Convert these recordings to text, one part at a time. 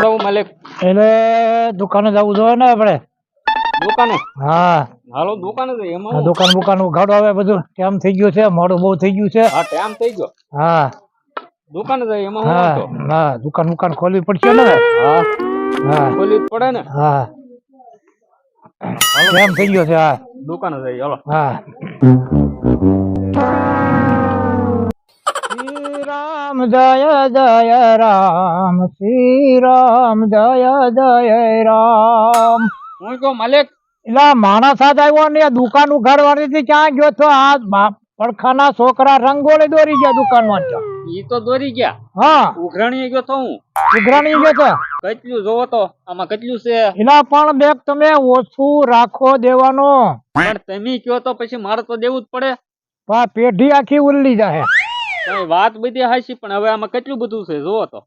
જવું માલિક? એટલે દુકાને જવું જોઈએ ને આપણે. દુકાને? હા હાલો દુકાને જઈએ. એમાં દુકાન ઉઘાડો આવે બધું ટાઈમ થઈ ગયો છે, મોડું બહુ થઈ ગયું છે. હા ટાઈમ થઈ ગયો. હા દુકાને જઈએ એમાં હું હા વાંધો? હા દુકાન ખોલવી પડશે ને. હા હા ખોલી જ પડે ને. હા ટાઈમ થઈ ગયો છે. હા દુકાને જઈએ હાલો. હા શ્રી રામ જય જય રામ, શ્રી રામ જય જય રામ. હું કહું માલિક? એટલે માણસ આજ આવ્યો ને દુકાન ઉઘાડવાની હતી, ક્યાં ગયો છો? આ પડખાના છોકરા રંગોળી દોરી ગયા દુકાન માં. ઈ તો દોરી ગયા. હા ઉઘરાણી ગયો તો હું. ઉઘરાણી ગયો છે. કેટલું જોવો તો આમાં કેટલું છે? એલા પણ બેગ તમે ઓછું રાખો દેવાનો. પણ તમે કયો તો પછી મારે તો દેવું જ પડે. પેઢી આખી ઉલ્લી જાય. કઈ વાત બધી હાચી, પણ હવે આમાં કેટલું બધું છે જોવો તો.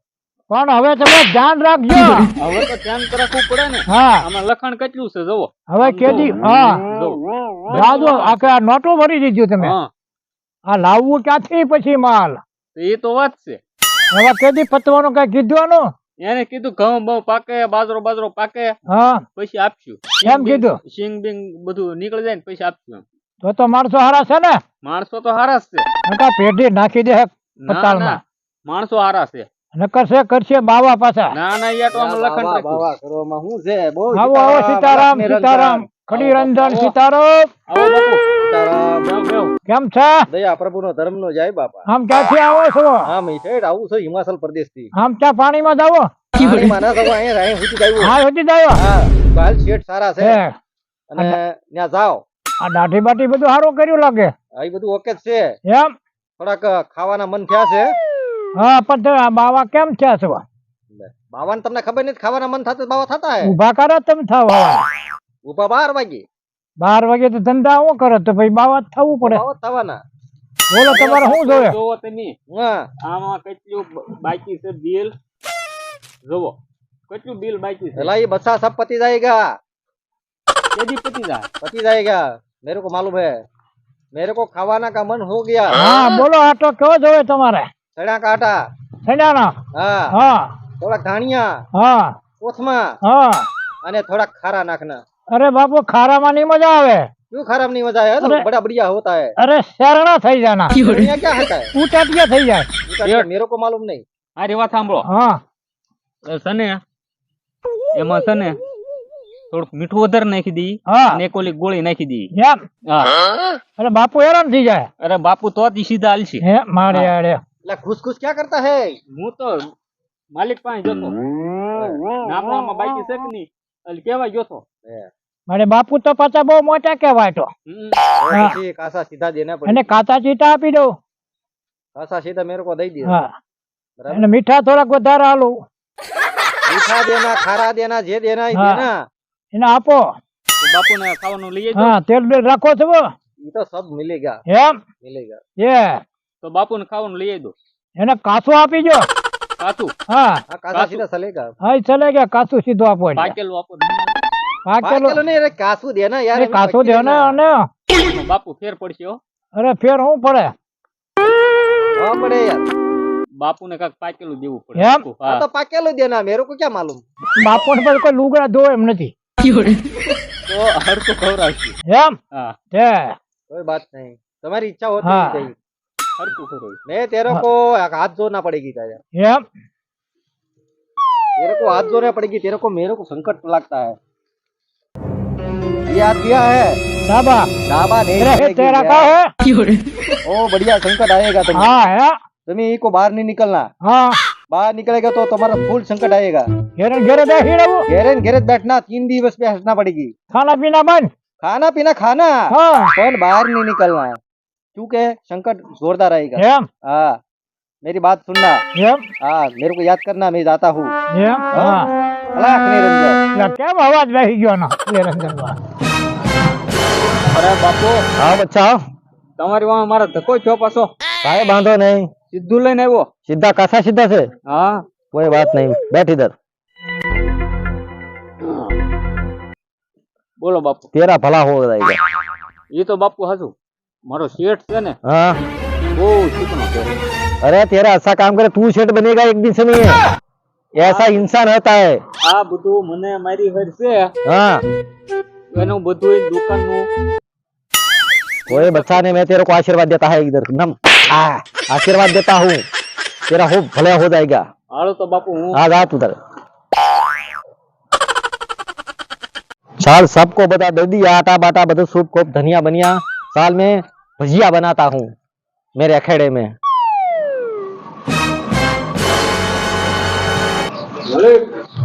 પણ હવે તમે ધ્યાન રાખજો. હવે તો ધ્યાન તો રાખવું પડે ને. હા આમાં લખાણ કેટલું છે જોવો. હવે કેદી હા રાજો આ નોટો ભરી દીધું તમે. હા આ લાવવું ક્યાંથી પછી માલ? એ તો વાત છે. હવે કેદી પતવાનું કઈ કીધું? એને કીધું ઘઉં બહુ પાકે, બાજરો પાકે, હા પછી આપશું. એમ કીધું? સિંગ બિંગ બધું નીકળી જાય ને પછી આપશું. તો માણસો હારા છે ને? માણસો તો હારા જ છે. નકા પેઢી નાખી દે પતાળમાં. માણસો હારા છે. નકર છે કરશે બાવા પાછા. ના યા તો આમ લખણ બાવા કરવામાં શું છે? બહુ આવો સીતારામ સીતારામ ખડી રંજન સીતારામ. આવો બાપુ. સીતારામ. બેવ. કેમ છે? દયા પ્રભુનો ધર્મનો જય બાપા. આમ ક્યાંથી આવો છો? આમ ઈઠેડ આવું છું હિમાચલ પ્રદેશ થી. આમ ત્યાં પાણીમાં જાવો? પાણીમાં ના જવા, અહીંયા સુધી આવ્યો. હા સુધી જાયો. હા બાલ શેઠ સારા છે હે અને ત્યાં જાઓ. આ દાઢી બાટી બધું સારું કર્યું લાગે. આ બધું ઓકે જ છે. એમ? થોડાક ખાવાના મન થયા છે. હા પણ તમે બાવા કેમ થયા છો? બાવાને તમને ખબર નથી ખાવાના મન થતા બાવા થતા હે. ઉભા કરે તમે થાવ. ઉભા 12 વાગે. 12 વાગે તો ધંધા શું કરે તો ભાઈ બાવા જ થવું પડે. બાવા થવાના. બોલો તમારે શું જોવે? જોવો તમે હા આમાં કેટલું બાકી છે બિલ જોવો. કેટલું બિલ બાકી છે? भला ये बच्चा सब पति जाएगा, કેદી પતી જાય? पति जाएगा, मेरे को मालूम है. मेरे को खावाना का मन हो गया. હા બોલો આટો કેવો જોવે તમારે? चना का आटा. સજાના. हाँ હા थोड़ा धनिया, હા कोथमा હા. અને થોડા ખારા નાખना. અરે બાપુ ખારામાં ની મજા આવે. क्यों खराब नहीं मजा है? तो अरे- बड़ा बढ़िया होता है. અરે શરણા થઈ જાના. धनिया क्या होता है? ઉટાટિયા થઈ જાય. ये मेरे को मालूम नहीं. આ વાત સાંભળો. હા સને એમાં છે ને થોડુંક મીઠું વધારે નાખી દી હા અને એક ઓલી ગોળી નાખી દી. એમ? હા અરે બાપુ હેરાન થઈ જાય. અરે બાપુ તો જ સીધા હાલશે. હે મારે અરે ला घुस घुस क्या करता है? હું તો માલિક પાસે જતો નાખવામાં બાકી છે કે નહીં એટલે કેવા ગયો. મારે બાપુ તો પાછા બહુ મોટા કહેવાય તો. हाँ। ऐसे कासा सीधा देना અને पड़ेगा. કાચા ચીટા આપી દઉં. कासा सीधा मेरे को दे दिया. હા बराबर. અને મીઠા થોડાક વધારે આલું. मीठा देना, खारा देना, जे देना ही हाँ। देना. એને આપો. તો બાપુને ખાવાનું લઈ આવજો. હા તેલ બેલ રાખો છો? ये तो सब मिलेगा. એમ? मिलेगा. એ તો બાપુને ખાવાનું લઈ આવજો. એને કાચું આપી દો. કાચું હા हाँ कासा कासू। सीधा चलेगा. હા ઈ ચલે ગયા કાચું સીધું આપો. એટલે. પાકેલું આપો. પાકેલું पाकेलो नहीं रे, कासू देना यार. એ કાચું દે ને. અને બાપુ ફેર પડશે હો. અરે ફેર શું પડે? हाँ पड़े यार. બાપુને કાંઈક પાકેલું દેવું પડે. એમ? हाँ હા तो पाकेलो देना, मेरे को क्या मालूम. બાપુ ને કોઈ લુગડા ધોવે એમ નથી. તો હરખું ખવડાવશે. એમ? હા તે कोई बात नहीं, तुम्हारी इच्छा होती हाँ। है कहीं. હરખું ખવડાવશે. मैं तेरे को हाथ जोड़ना पड़ेगी तेरे. એમ? तेरे को हाथ जोड़ना पड़ेगी. तेरे को मेरे को संकट लगता है. ये हाथ दिया है ડાબા. ढाबा नहीं अरे चलेगी तेरा यार. का है? ओ बढ़िया संकट आएगा तुम्हें. हाँ है. तुम्हें को बाहर नहीं निकलना. हाँ बाहर निकलेगा तो तुम्हारा फुल संकट आएगा. घेरे घेरे बैठी रहूं. घेरे बैठना 3 दिवस पे हंसना पड़ेगी. खाना पीना बंद. खाना पीना खाना हाँ पर बाहर नहीं निकलना है क्योंकि संकट जोरदार आएगा. एम? हाँ मेरी बात सुनना. एम? हाँ मेरे को याद करना, मैं जाता हूँ. एम? हाँ अलाख निरंजन. એટલે કેમ અવાજ બેસી ગયો ના નિરંજનમાં? અરે બાપુ हाँ बच्चा તમારી વાંહે મારા ધક્કો થયો પાછો. काहे बांधो नहीं, સીધું લઈને આવ્યો. सीधा कासा सीधा से. હા कोई बात नहीं, बैठ इधर. બોલો બાપુ. तेरा भला हो जाएगा. એ તો બાપુ હાચું. મારો શેઠ છે ને हाँ બહુ ચીકણો છે. अरे तेरा अच्छा काम करे, तू सेठ बनेगा एक दिन से नहीं है. ऐसा इंसान होता है। આ બધું મને મારી હર છે हाँ એનું બધું દુકાનનું ओए बच्चा ने मैं तेरे को आशीर्वाद देता है इधर नम आशीर्वाद देता हूँ तेरा हो भले हो जाएगा। હાલો તો બાપુ હું हाँ रात उधर साल सबको बता दे दी आटा बाटा बदल सूप कोप धनिया बनिया साल में भजिया बनाता हूँ मेरे अखेड़े में।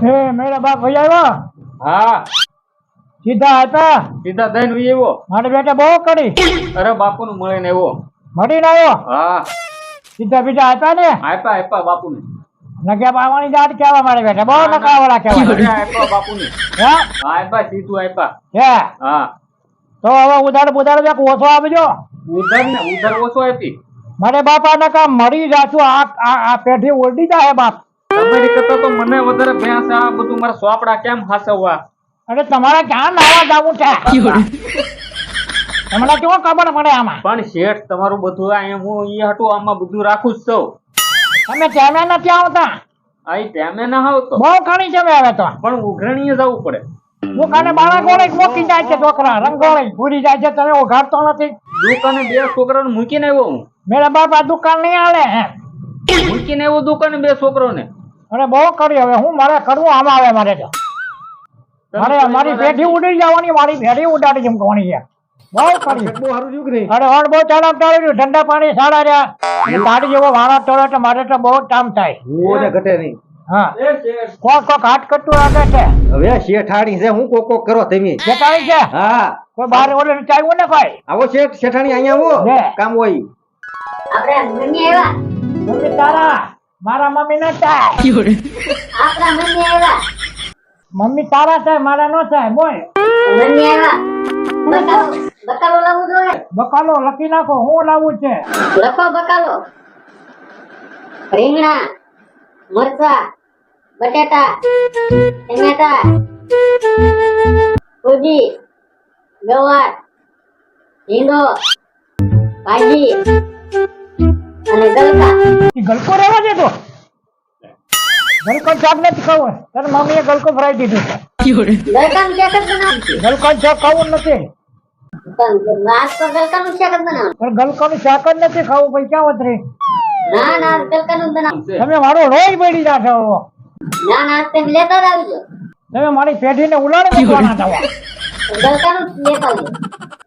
હે મેરા બાપ ભાઈ આવ્યો હા સીધા હતા સીધા થઈને વી આવ્યો મારે બેટા બહુ કરી અરે બાપુને મળીને આવ્યો મળીને આવ્યો હા સીધા બીજા હતા ને આપ્યા બાપુને નગ્યા બાવાની દાઢ કેવા મારે બેટા બહુ નકાવાળા કેવા આપ્યા બાપુને હે હા આપ્યા સીધું આપ્યા હે હા તો હવે ઉધાર એક ઓછો આપજો ઉધર ઓછો આપી મારે બાપા નકા મરી જાશું આ પેઢી ઓરડી જાય બાપ તમારી કરતા તો મને વધારે ભેંસ આ બધું મારા સોપડા કેમ હાસવવા અરે તમારે ક્યાં નાવા જવું છે તમને કેવો ખબર પડે આમાં પણ શેઠ તમારું બધું આ હું ઈ હટું આમાં બધું રાખું જ છું તમે ટાઈમે નથી આવતા આ ટાઈમે ના આવતો બહુ ઘણી જમે હવે તો પણ ઉઘરણીએ જવું પડે હું કાને બાળા ગોળે મોકી જાય છે છોકરા રંગોળે ભૂરી જાય છે તમે ઉઘાડતો નથી દુકાને બે છોકરાને મૂકીને આવ્યો હું મેરા બાપ આ દુકાન નહીં હાલે હે મૂકીને આવ્યો દુકાને બે છોકરોને અરે બહુ કરી હવે હું મારે કરવું આમાં આવે મારે તો મારી પેઢી ઉડી જવાની મારી પેઢી ઉડાડી જેમ કોણી છે બહુ કરી બહુ સારું જોક નહીં અરે વણ બહુ ચડાવ ચાલ્યું ઠંડા પાણી સારા રહ્યા ગાડી જેવો વાળો ટોળે તો મારે તો બહુ કામ થાય ઓને ઘટે નહીં હા કોક હાથ કટતું રાખે છે હવે શેઠાણી છે હું કોક કોક કરો તમે શેઠાણી છે હા કોઈ બાર ઓલે ચાલ્યું ને ભાઈ આવો શેઠાણી અહીંયા આવો લે. કામ હોય આપણા મમ્મી આવ્યા મમ્મી તારા મારા મમ્મી ન થાય આપણા મમ્મી આવ્યા મમ્મી તારા થાય મારા નો થાય બોલ મમ્મી આવ્યા બકાલો લાવવું જોઈએ બકાલો લખી નાખો હું લાવું છે લખો બકાલો રીંગણા મરચા બટેટા ટમેટા કોબી ગવાર ભીંડો ભાજી અને ગલકા ઈ ગલકો રહેવા દે તો ગલકો શાક નથી ખાવું તારી મમ્મીએ ગલકો ફરાઈ દીધું છે ગલકાનું શાક જ બનાવવાનું ગલકો શાક ખાવું નથી પણ રાત તો ગલકાનું શાક જ બનાવવાનું પણ ગલકોનું શાક જ નથી ખાવું ભાઈ ક્યાં વતરી ના ના ગલકાનું જ બનાવવાનું તમે મારો રોજ પડી જાશો ના ના તમે લેતા જ આવજો તમે મારી પેઢીને ઉલાડી મૂકવાના થવા ગલકાનું જ લેતા આવજો